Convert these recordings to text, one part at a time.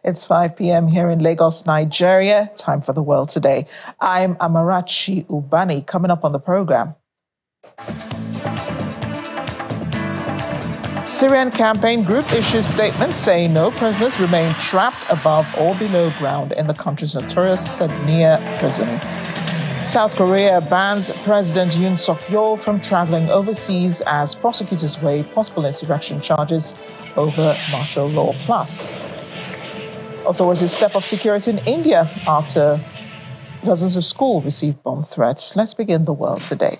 It's 5 p.m. here in Lagos, Nigeria. Time for the world today. I'm Amarachi Ubani. Coming up on the program. Syrian campaign group issues statement saying no prisoners remain trapped above or below ground in the country's notorious Syria prison. South Korea bans President Yoon Suk-yeol from traveling overseas as prosecutors weigh possible insurrection charges over martial law. Plus, authorities step up security in India after dozens of schools received bomb threats. Let's begin the world today.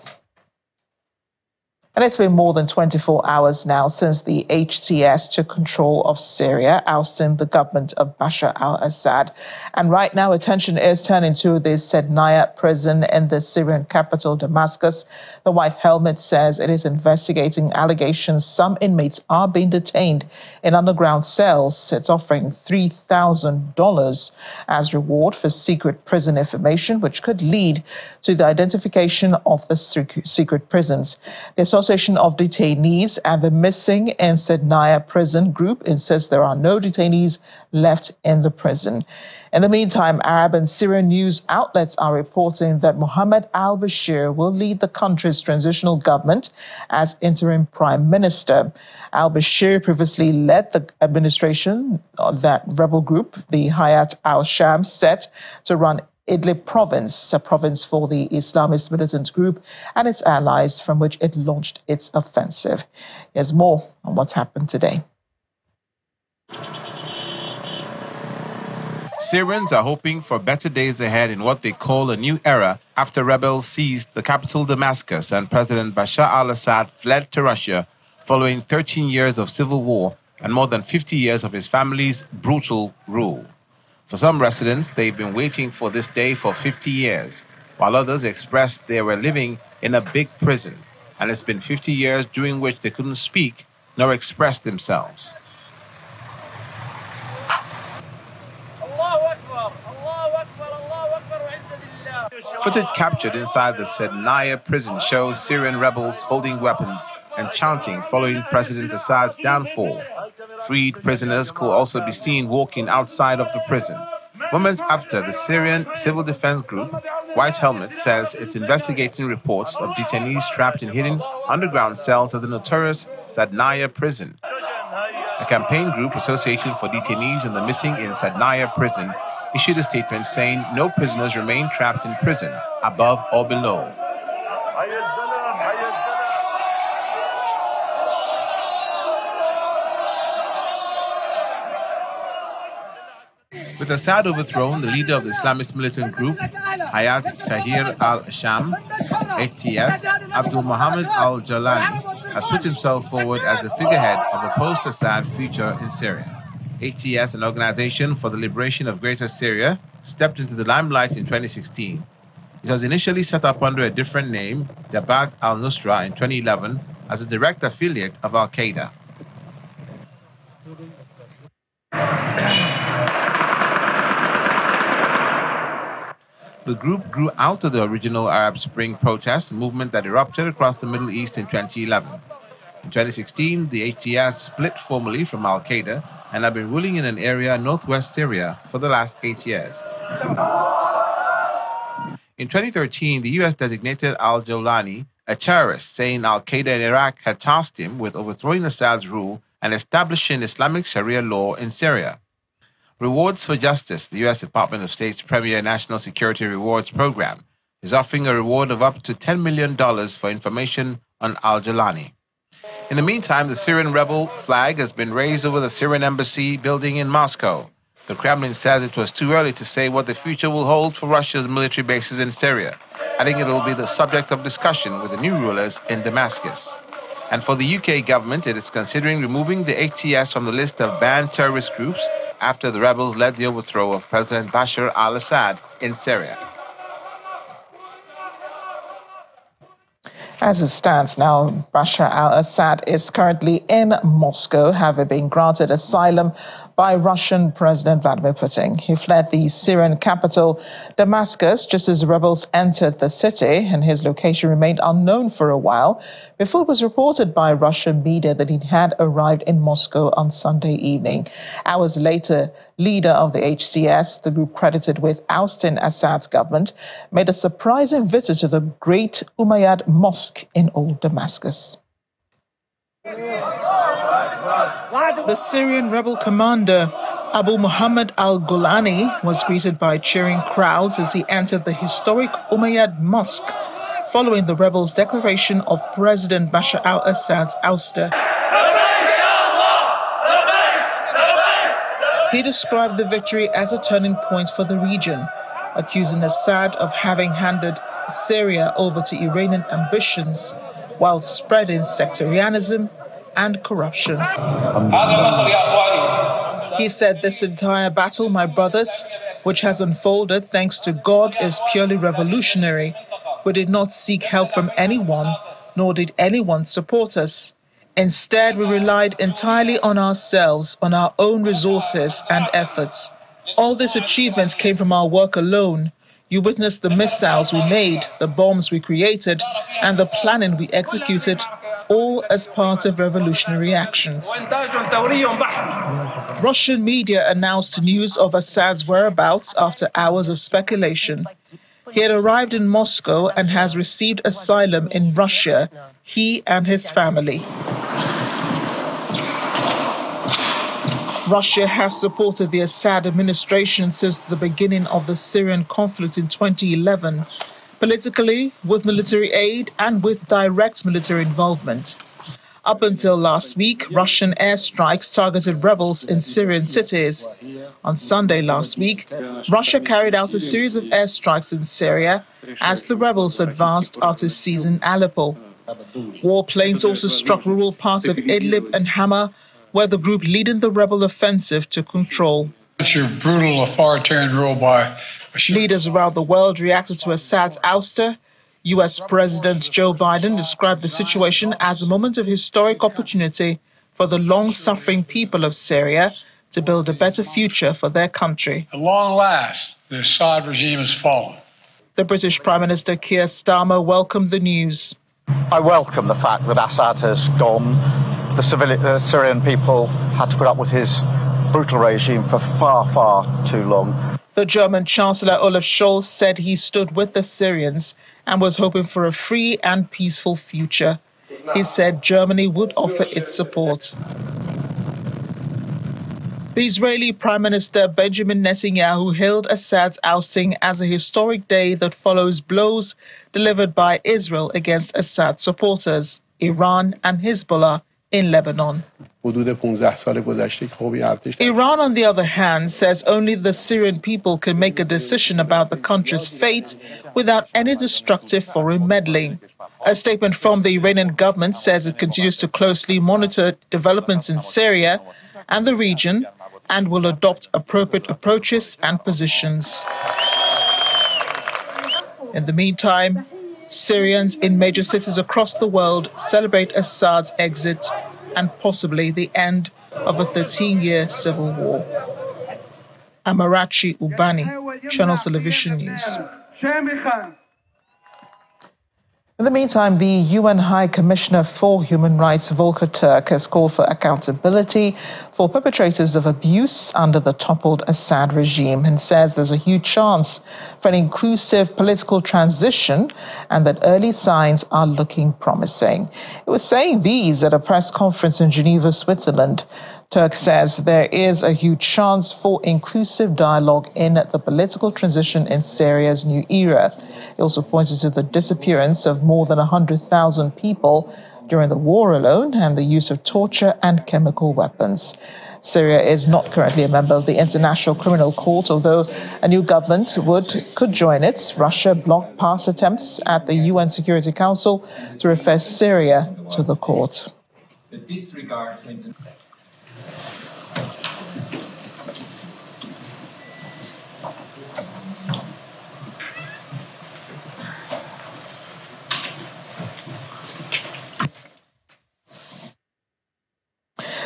And it's been more than 24 hours now since the HTS took control of Syria, ousting the government of Bashar al-Assad. And right now, attention is turning to the Sednaya prison in the Syrian capital, Damascus. The White Helmet says it is investigating allegations some inmates are being detained in underground cells. It's offering $3,000 as reward for secret prison information, which could lead to the identification of the secret prisons. The Association of Detainees and the Missing in Sednaya Prison group insists there are no detainees left in the prison. In the meantime, Arab and Syrian news outlets are reporting that Mohammed al-Bashir will lead the country's transitional government as interim prime minister. Al-Bashir previously led the administration of that rebel group, the Hayat al-Sham, set to run Idlib province, a province for the Islamist militant group and its allies from which it launched its offensive. Here's more on what's happened today. Syrians are hoping for better days ahead in what they call a new era after rebels seized the capital Damascus and President Bashar al-Assad fled to Russia following 13 years of civil war and more than 50 years of his family's brutal rule. For some residents, they've been waiting for this day for 50 years, while others expressed they were living in a big prison, and it's been 50 years during which they couldn't speak nor express themselves. Footage captured inside the Sednaya prison shows Syrian rebels holding weapons and chanting following President Assad's downfall. Freed prisoners could also be seen walking outside of the prison. Moments after, the Syrian civil defense group, White Helmet, says it's investigating reports of detainees trapped in hidden underground cells at the notorious Sednaya prison. The campaign group, Association for Detainees and the Missing in Sednaya Prison, issued a statement saying no prisoners remain trapped in prison, above or below. With Assad overthrown, the leader of the Islamist militant group, Hayat Tahrir al-Sham, HTS, Abdul Mohammed al-Jalani, has put himself forward as the figurehead of a post-Assad future in Syria. HTS, an organization for the liberation of Greater Syria, stepped into the limelight in 2016. It was initially set up under a different name, Jabhat al-Nusra, in 2011 as a direct affiliate of al-Qaeda. The group grew out of the original Arab Spring protest movement that erupted across the Middle East in 2011. In 2016, the HTS split formally from al-Qaeda and have been ruling in an area northwest Syria for the last 8 years. In 2013, the U.S. designated al-Jawlani a terrorist, saying al-Qaeda in Iraq had tasked him with overthrowing Assad's rule and establishing Islamic Sharia law in Syria. Rewards for Justice, the U.S. Department of State's premier national security rewards program, is offering a reward of up to $10 million for information on al-Jawlani. In the meantime, the Syrian rebel flag has been raised over the Syrian embassy building in Moscow. The Kremlin says it was too early to say what the future will hold for Russia's military bases in Syria, adding it will be the subject of discussion with the new rulers in Damascus. And for the UK government, it is considering removing the HTS from the list of banned terrorist groups after the rebels led the overthrow of President Bashar al-Assad in Syria. As it stands now, Bashar al-Assad is currently in Moscow, having been granted asylum by Russian President Vladimir Putin. He fled the Syrian capital, Damascus, just as the rebels entered the city, and his location remained unknown for a while before it was reported by Russian media that he had arrived in Moscow on Sunday evening. Hours later, leader of the HTS, the group credited with ousting Assad's government, made a surprising visit to the Great Umayyad Mosque in Old Damascus. The Syrian rebel commander, Abu Muhammad al-Golani, was greeted by cheering crowds as he entered the historic Umayyad Mosque, following the rebels' declaration of President Bashar al-Assad's ouster. He described the victory as a turning point for the region, accusing Assad of having handed Syria over to Iranian ambitions while spreading sectarianism and corruption. He said, "This entire battle, my brothers, which has unfolded thanks to God, is purely revolutionary. We did not seek help from anyone, nor did anyone support us. Instead, we relied entirely on ourselves, on our own resources and efforts. All this achievement came from our work alone. You witnessed the missiles we made, the bombs we created, and the planning we executed, all as part of revolutionary actions." Russian media announced news of Assad's whereabouts after hours of speculation. He had arrived in Moscow and has received asylum in Russia, he and his family. Russia has supported the Assad administration since the beginning of the Syrian conflict in 2011, politically, with military aid, and with direct military involvement. Up until last week, Russian airstrikes targeted rebels in Syrian cities. On Sunday last week, Russia carried out a series of airstrikes in Syria as the rebels advanced after seizing Aleppo. Warplanes also struck rural parts of Idlib and Hama, where the group leading the rebel offensive took control. Your brutal authoritarian rule by Leaders around the world reacted to Assad's ouster. U.S. President Joe Biden described the situation as a moment of historic opportunity for the long-suffering people of Syria to build a better future for their country. At long last, the Assad regime has fallen. The British Prime Minister Keir Starmer welcomed the news. I welcome the fact that Assad has gone. The Syrian people had to put up with his brutal regime for far, far too long. The German Chancellor Olaf Scholz said he stood with the Syrians and was hoping for a free and peaceful future. He said Germany would offer its support. The Israeli Prime Minister Benjamin Netanyahu hailed Assad's ousting as a historic day that follows blows delivered by Israel against Assad supporters, Iran and Hezbollah in Lebanon. Iran, on the other hand, says only the Syrian people can make a decision about the country's fate without any destructive foreign meddling. A statement from the Iranian government says it continues to closely monitor developments in Syria and the region and will adopt appropriate approaches and positions. In the meantime, Syrians in major cities across the world celebrate Assad's exit and possibly the end of a 13-year civil war. Amarachi Ubani, Channel Television News. In the meantime, the UN High Commissioner for Human Rights, Volker Turk, has called for accountability for perpetrators of abuse under the toppled Assad regime and says there's a huge chance for an inclusive political transition and that early signs are looking promising. It was saying these at a press conference in Geneva, Switzerland. Turk says there is a huge chance for inclusive dialogue in the political transition in Syria's new era. He also pointed to the disappearance of more than 100,000 people during the war alone and the use of torture and chemical weapons. Syria is not currently a member of the International Criminal Court, although a new government could join it. Russia blocked past attempts at the UN Security Council to refer Syria to the court.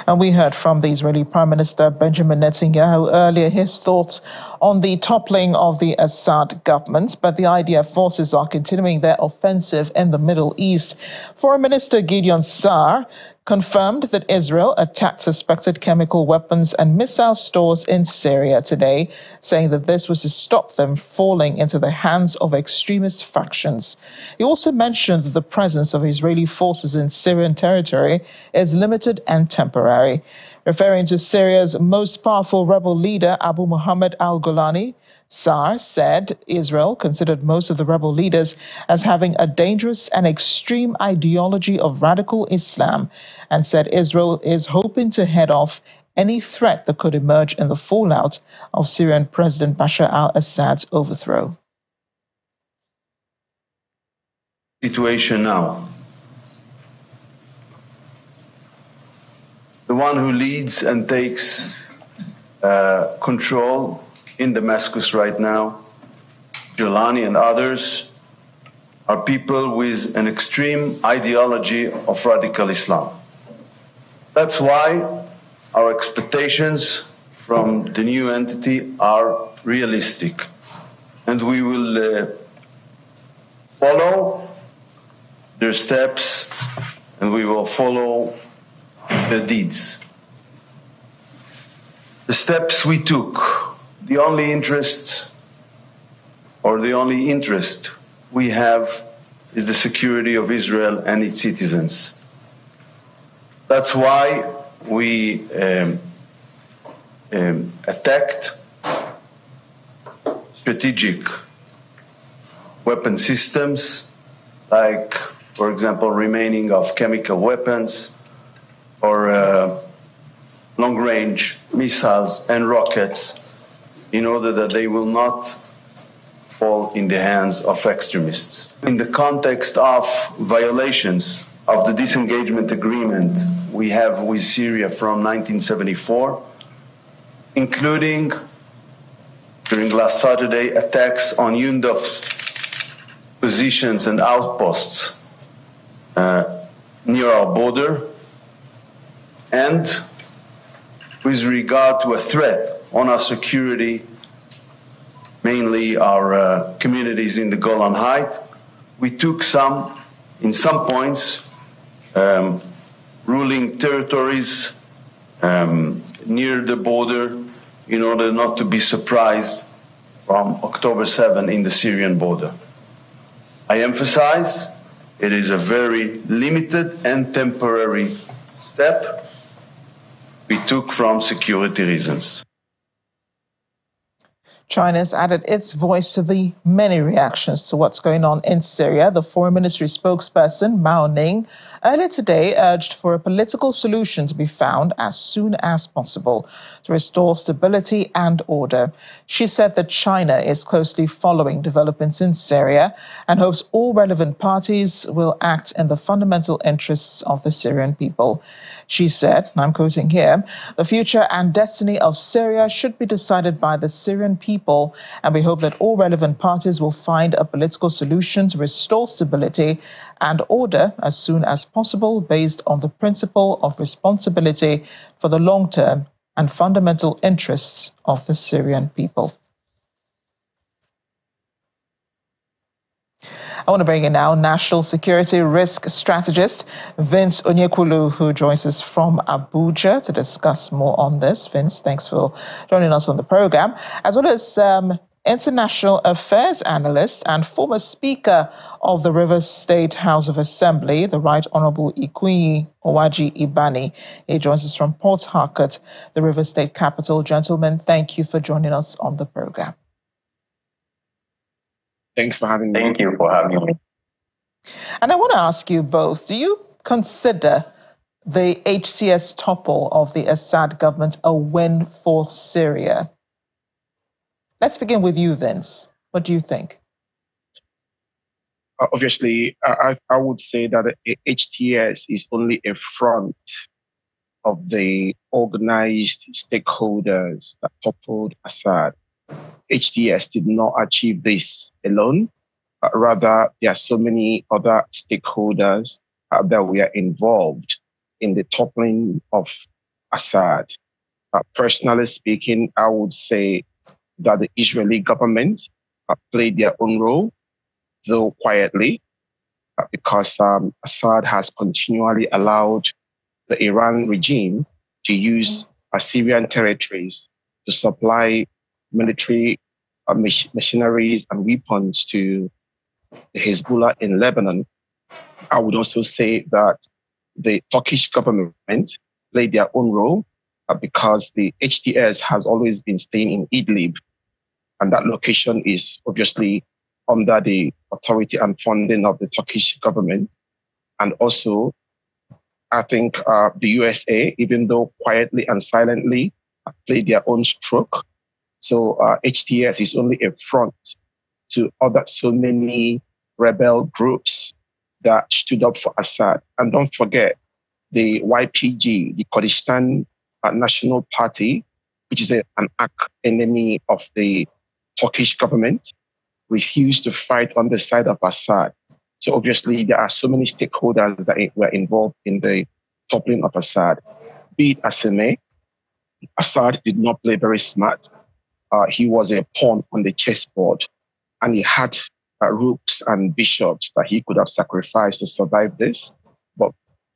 And we heard from the Israeli Prime Minister Benjamin Netanyahu earlier his thoughts on the toppling of the Assad government, but the IDF forces are continuing their offensive in the Middle East. Foreign Minister Gideon Saar confirmed that Israel attacked suspected chemical weapons and missile stores in Syria today, saying that this was to stop them falling into the hands of extremist factions. He also mentioned that the presence of Israeli forces in Syrian territory is limited and temporary. Referring to Syria's most powerful rebel leader, Abu Muhammad al-Golani, Saar said Israel considered most of the rebel leaders as having a dangerous and extreme ideology of radical Islam, and said Israel is hoping to head off any threat that could emerge in the fallout of Syrian President Bashar al-Assad's overthrow. Situation now. The one who leads and takes control in Damascus right now, Jolani and others, are people with an extreme ideology of radical Islam. That's why our expectations from the new entity are realistic, and we will follow their steps, and we will follow their deeds. The steps we took, the only interest we have is the security of Israel and its citizens. That's why we attacked strategic weapon systems, like, for example, remaining of chemical weapons or long-range missiles and rockets, in order that they will not fall in the hands of extremists. In the context of violations of the disengagement agreement we have with Syria from 1974, including, during last Saturday, attacks on UNDOF's positions and outposts near our border, and with regard to a threat on our security, mainly our communities in the Golan Heights, we took in some points, ruling territories near the border, in order not to be surprised from October 7 in the Syrian border. I emphasize, it is a very limited and temporary step we took from security reasons. China's added its voice to the many reactions to what's going on in Syria. The Foreign Ministry spokesperson, Mao Ning, earlier today urged for a political solution to be found as soon as possible to restore stability and order. She said that China is closely following developments in Syria and hopes all relevant parties will act in the fundamental interests of the Syrian people. She said, and I'm quoting here, "The future and destiny of Syria should be decided by the Syrian people, and we hope that all relevant parties will find a political solution to restore stability and order as soon as possible, based on the principle of responsibility for the long-term and fundamental interests of the Syrian people." I want to bring in now National Security Risk Strategist Vince Onyekulu, who joins us from Abuja to discuss more on this. Vince, thanks for joining us on the program, as well as International Affairs Analyst and former Speaker of the Rivers State House of Assembly, the Right Honourable Ikunyi Owaji Ibani. He joins us from Port Harcourt, the Rivers State capital. Gentlemen, thank you for joining us on the program. Thanks for having me. Thank you for having me. And I want to ask you both, do you consider the HTS topple of the Assad government a win for Syria? Let's begin with you, Vince. What do you think? Obviously, I would say that HTS is only a front of the organized stakeholders that toppled Assad. HTS did not achieve this alone. Rather, there are so many other stakeholders that were involved in the toppling of Assad. Personally speaking, I would say that the Israeli government played their own role, though quietly, because Assad has continually allowed the Iran regime to use Syrian territories to supply military machineries and weapons to the Hezbollah in Lebanon. I would also say that the Turkish government played their own role because the HTS has always been staying in Idlib, and that location is obviously under the authority and funding of the Turkish government. And also, I think the USA, even though quietly and silently, played their own stroke. So HTS is only a front to other so many rebel groups that stood up for Assad. And don't forget, the YPG, the Kurdistan National Party, which is an arch enemy of the Turkish government, refused to fight on the side of Assad. So obviously, there are so many stakeholders that were involved in the toppling of Assad. Be it as it may, Assad did not play very smart. He was a pawn on the chessboard, and he had rooks and bishops that he could have sacrificed to survive this. But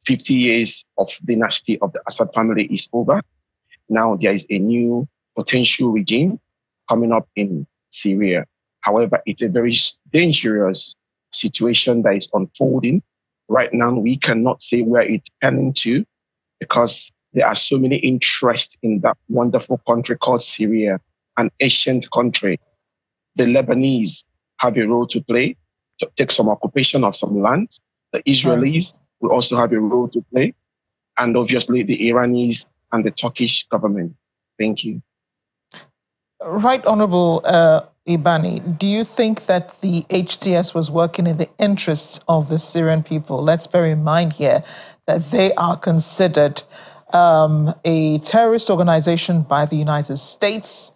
50 years of dynasty of the Assad family is over. Now there is a new potential regime coming up in Syria. However, it's a very dangerous situation that is unfolding. Right now, we cannot say where it's heading to because there are so many interests in that wonderful country called Syria, an ancient country. The Lebanese have a role to play to take some occupation of some land. The Israelis will also have a role to play. And obviously the Iranis and the Turkish government. Thank you. Right, Honorable Ibani, do you think that the HTS was working in the interests of the Syrian people? Let's bear in mind here that they are considered a terrorist organization by the United States.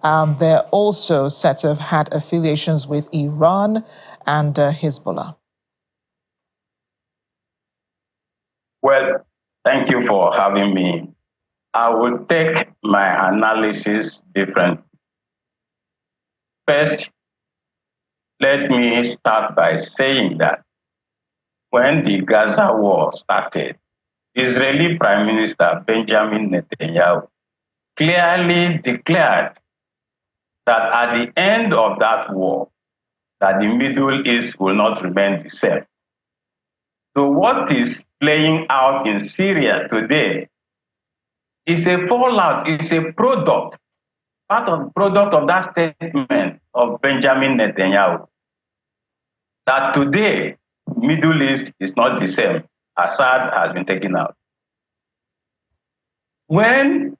They're also said to have had affiliations with Iran and Hezbollah. Well, thank you for having me. I will take my analysis different. First, let me start by saying that when the Gaza war started, Israeli Prime Minister Benjamin Netanyahu clearly declared that at the end of that war, that the Middle East will not remain the same. So what is playing out in Syria today is a fallout, is a product, part of the product of that statement of Benjamin Netanyahu, that today, Middle East is not the same. Assad has been taken out. When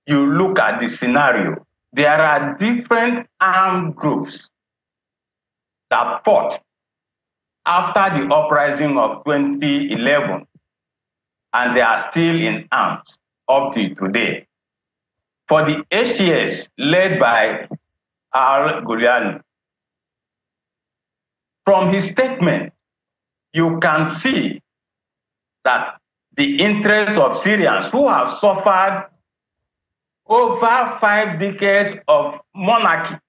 you look at the scenario, there are different armed groups that fought after the uprising of 2011, and they are still in arms up to today. For the HTS, led by al-Ghuliani, from his statement, you can see that the interests of Syrians who have suffered over 5 decades of monarchical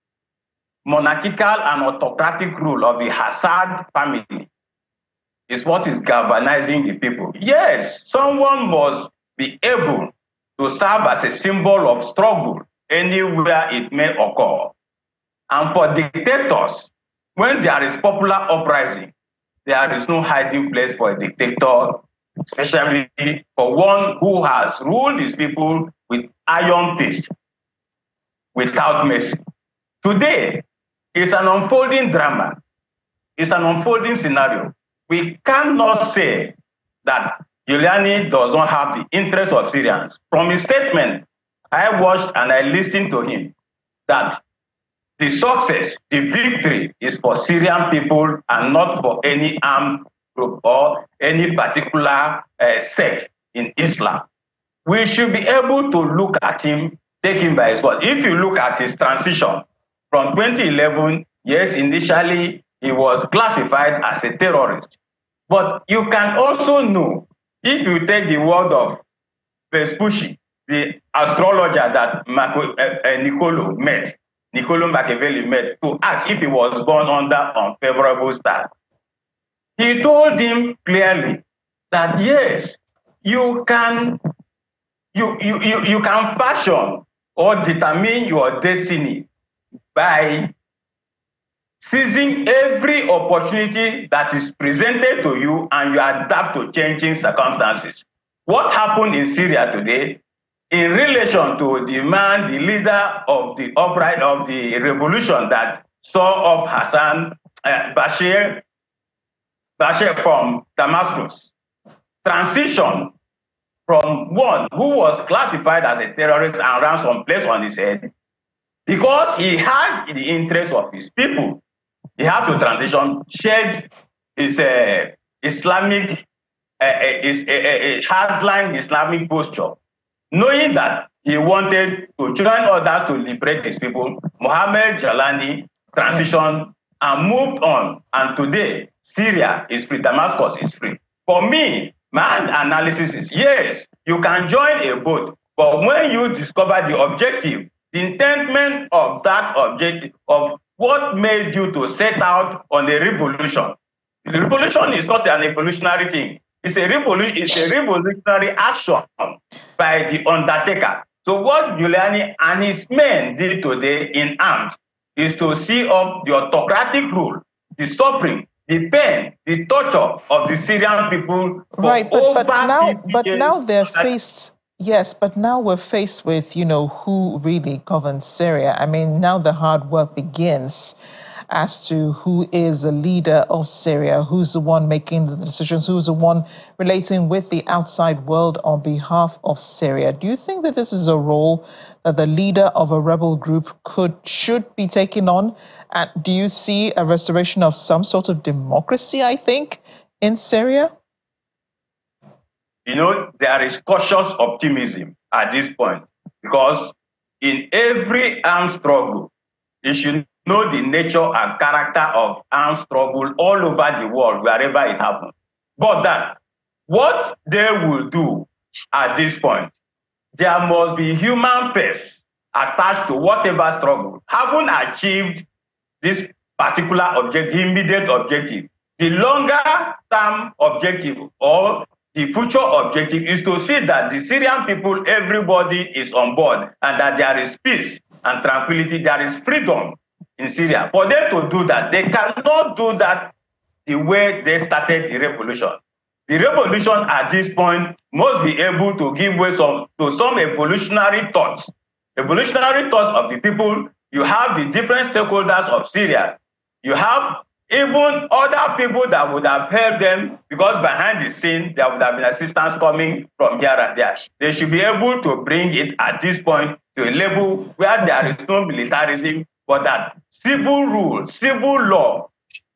and autocratic rule of the Assad family is what is galvanizing the people. Yes, someone must be able to serve as a symbol of struggle anywhere it may occur. And for dictators, when there is popular uprising, there is no hiding place for a dictator, especially for one who has ruled his people with iron fist, without mercy. Today is an unfolding drama. It's an unfolding scenario. We cannot say that Giuliani does not have the interest of Syrians. From his statement, I watched and I listened to him that the success, the victory is for Syrian people and not for any armed group or any particular sect in Islam. We should be able to look at him, take him by his word. If you look at his transition from 2011, yes, initially he was classified as a terrorist. But you can also know, if you take the word of Vespucci, the astrologer that Niccolo Machiavelli met to ask if he was born under unfavorable star. He told him clearly that yes, you can fashion or determine your destiny by seizing every opportunity that is presented to you, and you adapt to changing circumstances. What happened in Syria today in relation to the man, the leader of the revolution that saw up Hassan Bashir from Damascus, transition from one who was classified as a terrorist and ran someplace on his head, because he had the interest of his people, he had to transition, shed his Islamic, hardline Islamic posture, knowing that he wanted to join others to liberate his people. Mohammed Jalani transitioned and moved on, and today Syria is free, Damascus is free. For me, my analysis is yes, you can join a boat, but when you discover the objective, the intentment of that objective, of what made you to set out on a revolution. The revolution is not an evolutionary thing. It's a revolutionary action by the undertaker. So what Giuliani and his men did today in arms is to see up the autocratic rule, the suffering, the pain, the torture of the Syrian people. Right, but now they're faced. Yes, but now we're faced with, who really governs Syria. I mean, now the hard work begins as to who is the leader of Syria, who's the one making the decisions, who's the one relating with the outside world on behalf of Syria. Do you think that this is a role that the leader of a rebel group should be taking on? And do you see a restoration of some sort of democracy, I think, in Syria? There is cautious optimism at this point, because in every armed struggle, you should know the nature and character of armed struggle all over the world, wherever it happens. But that what they will do at this point, there must be human face attached to whatever struggle. Having achieved this particular objective, immediate objective, the longer term objective or the future objective is to see that the Syrian people, everybody is on board, and that there is peace and tranquility, there is freedom in Syria. For them to do that, they cannot do that the way they started the revolution. The revolution at this point must be able to give way to some evolutionary thoughts. Evolutionary thoughts of the people. You have the different stakeholders of Syria. You have even other people that would have helped them, because behind the scene, there would have been assistance coming from here and there. They should be able to bring it at this point to a level where there is no militarism, but that civil rule, civil law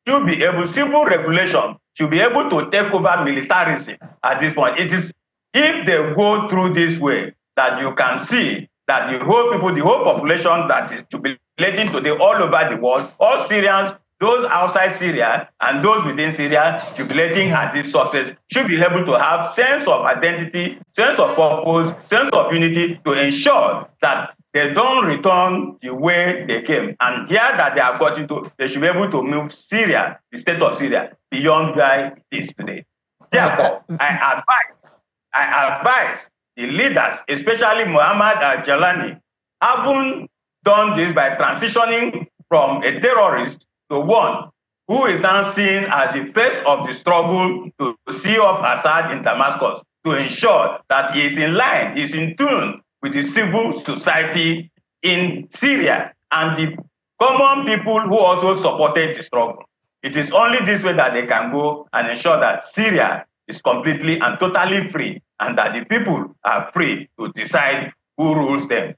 should be able, civil regulation should be able to take over militarism at this point. It is if they go through this way that you can see that the whole people, the whole population that is jubilating today all over the world, all Syrians, those outside Syria and those within Syria jubilating at this success, should be able to have sense of identity, sense of purpose, sense of unity to ensure that they don't return the way they came. And here that they have gotten to, they should be able to move Syria, the state of Syria, beyond where it is today. Therefore, I advise the leaders, especially Mohammed Jalani, having done this by transitioning from a terrorist to one who is now seen as the face of the struggle to see off Assad in Damascus, to ensure that he is in line, he is in tune with the civil society in Syria and the common people who also supported the struggle. It is only this way that they can go and ensure that Syria is completely and totally free, and that the people are free to decide who rules them.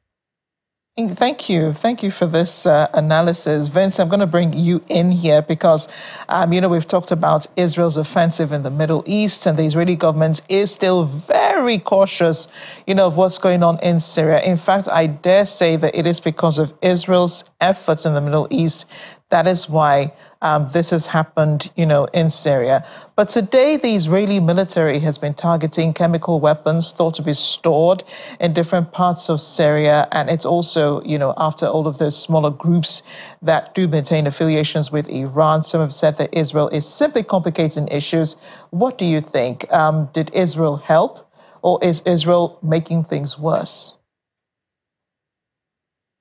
Thank you. Thank you for this analysis. Vince, I'm going to bring you in here because, we've talked about Israel's offensive in the Middle East, and the Israeli government is still very cautious, of what's going on in Syria. In fact, I dare say that it is because of Israel's efforts in the Middle East That is why this has happened, in Syria. But today, the Israeli military has been targeting chemical weapons thought to be stored in different parts of Syria. And it's also, after all of those smaller groups that do maintain affiliations with Iran. Some have said that Israel is simply complicating issues. What do you think? Did Israel help, or is Israel making things worse?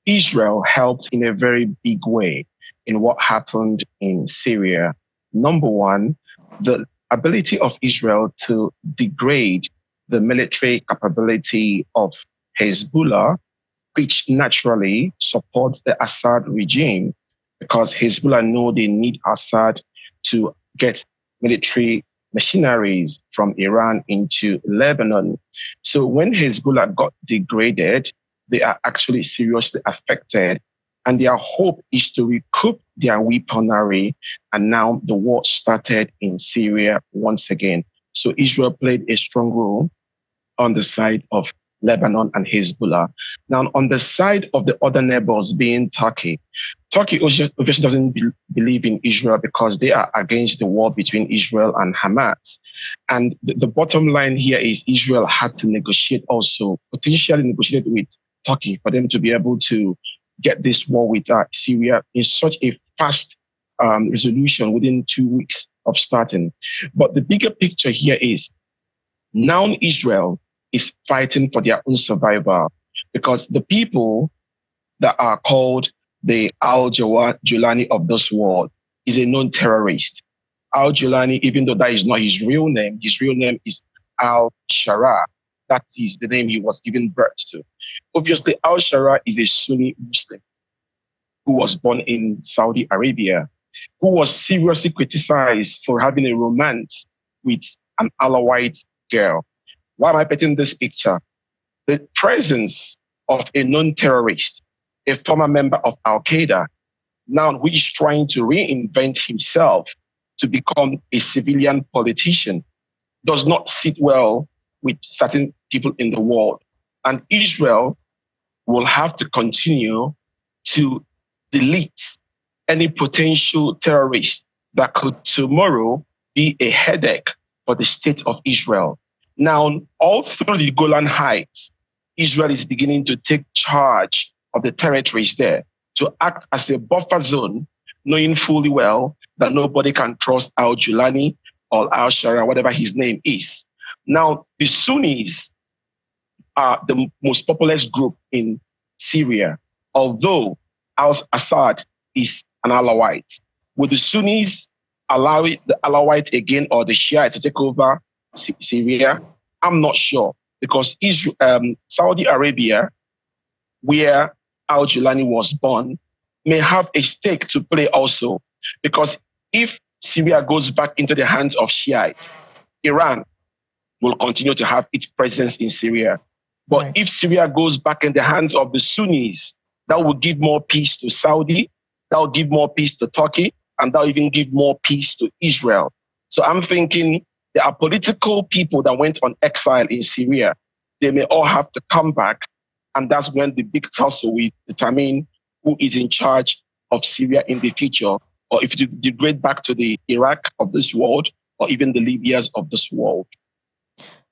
Israel helped in a very big way in what happened in Syria. Number one, the ability of Israel to degrade the military capability of Hezbollah, which naturally supports the Assad regime, because Hezbollah know they need Assad to get military machineries from Iran into Lebanon. So when Hezbollah got degraded, they are actually seriously affected. And their hope is to recoup their weaponry. And now the war started in Syria once again. So Israel played a strong role on the side of Lebanon and Hezbollah. Now, on the side of the other neighbors being Turkey, Turkey obviously doesn't believe in Israel because they are against the war between Israel and Hamas. And the bottom line here is Israel had to negotiate also, potentially negotiate with Turkey for them to be able to get this war with Syria in such a fast resolution within 2 weeks of starting. But the bigger picture here is now Israel is fighting for their own survival, because the people that are called the al-Jawlani of this world is a known terrorist. Al-Jawlani, even though that is not his real name is al-Shara. That is the name he was given birth to. Obviously, al-Shara is a Sunni Muslim who was born in Saudi Arabia, who was seriously criticized for having a romance with an Alawite girl. Why am I painting this picture? The presence of a known terrorist, a former member of Al-Qaeda, now who is trying to reinvent himself to become a civilian politician, does not sit well with certain people in the world. And Israel will have to continue to delete any potential terrorist that could tomorrow be a headache for the state of Israel. Now, all through the Golan Heights, Israel is beginning to take charge of the territories there to act as a buffer zone, knowing fully well that nobody can trust al-Jawlani or al-Shara, whatever his name is. Now, the Sunnis are the most populous group in Syria, although al-Assad is an Alawite. Will the Sunnis allow the Alawite again or the Shia to take over Syria? I'm not sure, because Saudi Arabia, where al-Jawlani was born, may have a stake to play also, because if Syria goes back into the hands of Shiites, Iran will continue to have its presence in Syria. But right. If Syria goes back in the hands of the Sunnis, that will give more peace to Saudi, that will give more peace to Turkey, and that will even give more peace to Israel. So I'm thinking there are political people that went on exile in Syria. They may all have to come back, and that's when the big tussle will determine who is in charge of Syria in the future, or if it degrade back to the Iraq of this world, or even the Libyas of this world.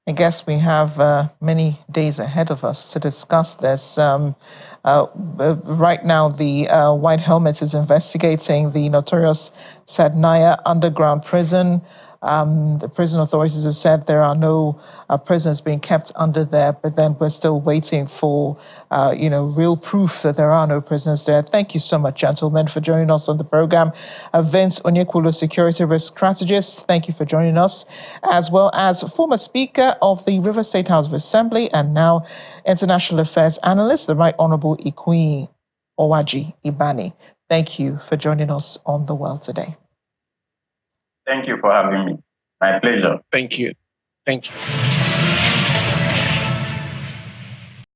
I guess we have many days ahead of us to discuss this. Right now, the White Helmet is investigating the notorious Sadnaya underground prison. The prison authorities have said there are no prisoners being kept under there, but then we're still waiting for, real proof that there are no prisoners there. Thank you so much, gentlemen, for joining us on the program. Vince Onyekwulu, security risk strategist, thank you for joining us, as well as former Speaker of the River State House of Assembly and now International Affairs Analyst, the Right Honorable Ikui Owaji Ibani. Thank you for joining us on The World Today. Thank you for having me. My pleasure. Thank you. Thank you.